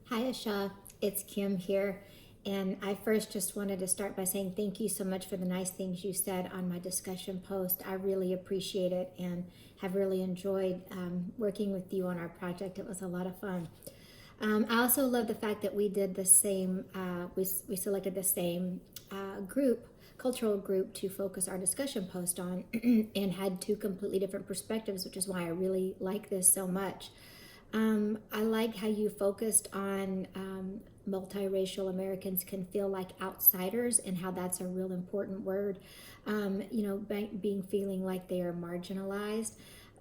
Hi, Asha. It's Kim here. And I first just wanted to start by saying thank you so much for the nice things you said on my discussion post. I really appreciate it and have really enjoyed working with you on our project. It was a lot of fun. I also love the fact that we did the same, we selected the same cultural group to focus our discussion post on and had two completely different perspectives, which is why I really like this so much. I like how you focused on multiracial Americans can feel like outsiders and how that's a real important word. Being feeling like they are marginalized.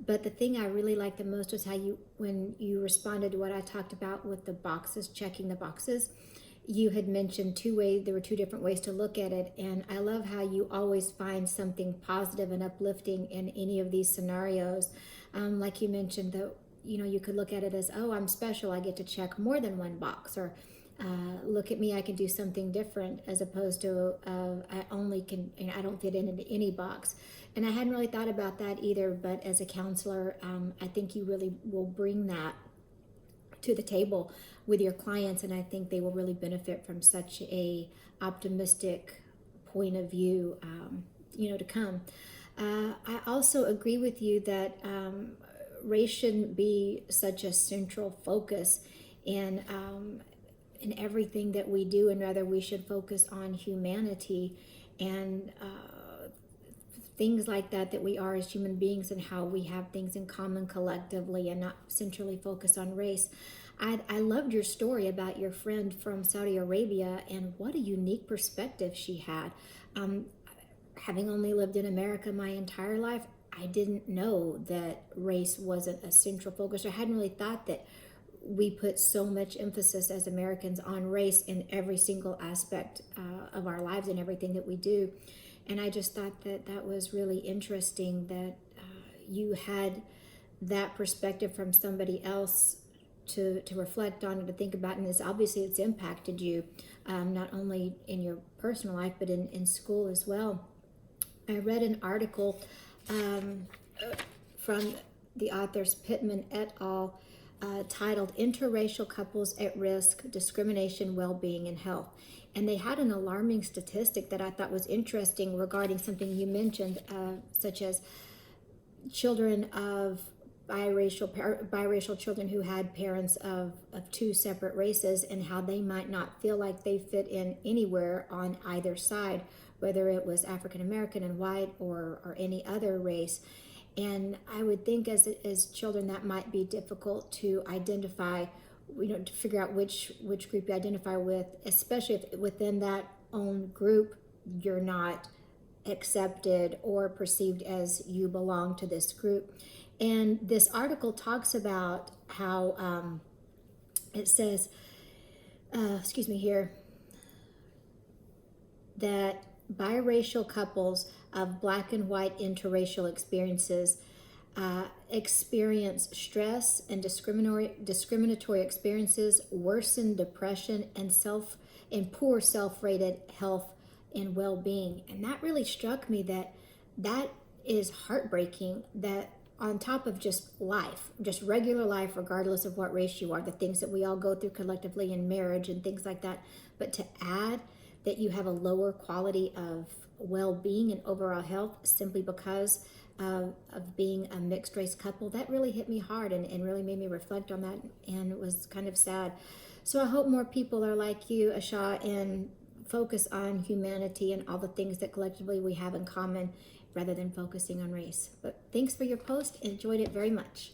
But the thing I really liked the most was how when you responded to what I talked about with the boxes, checking the boxes, you had mentioned there were two different ways to look at it. And I love how you always find something positive and uplifting in any of these scenarios. Like you mentioned, you could look at it as, oh, I'm special, I get to check more than one box, or look at me, I can do something different, as opposed to I only can, I don't fit into any box. And I hadn't really thought about that either, but as a counselor, I think you really will bring that to the table with your clients, and I think they will really benefit from such a optimistic point of view, to come. I also agree with you that race shouldn't be such a central focus in everything that we do, and rather we should focus on humanity and things like that we are as human beings, and how we have things in common collectively, and not centrally focus on race. I loved your story about your friend from Saudi Arabia, and what a unique perspective she had. Um, Having only lived in America my entire life, I didn't know that race wasn't a central focus. I hadn't really thought that we put so much emphasis as Americans on race in every single aspect of our lives and everything that we do. And I just thought that that was really interesting that you had that perspective from somebody else to reflect on and to think about. And it's impacted you, not only in your personal life, but in school as well. I read an article from the authors Pittman et al. Titled Interracial Couples at Risk, Discrimination, Well-Being, and Health. And they had an alarming statistic that I thought was interesting regarding something you mentioned, such as children of biracial children who had parents of two separate races, and how they might not feel like they fit in anywhere on either side, whether it was African American and white, or any other race. And I would think as children that might be difficult to identify, to figure out which group you identify with, especially if within that own group you're not accepted or perceived as you belong to this group. And this article talks about how it says, excuse me here, that biracial couples of black and white interracial experiences experience stress and discriminatory experiences, worsen depression, and poor self-rated health and well-being. And that really struck me, that is heartbreaking, that on top of just life, just regular life, regardless of what race you are, the things that we all go through collectively in marriage and things like that, but to add that you have a lower quality of well-being and overall health simply because of being a mixed race couple, that really hit me hard, and really made me reflect on that, and it was kind of sad. So I hope more people are like you, Asha, and focus on humanity and all the things that collectively we have in common, rather than focusing on race. But thanks for your post. Enjoyed it very much.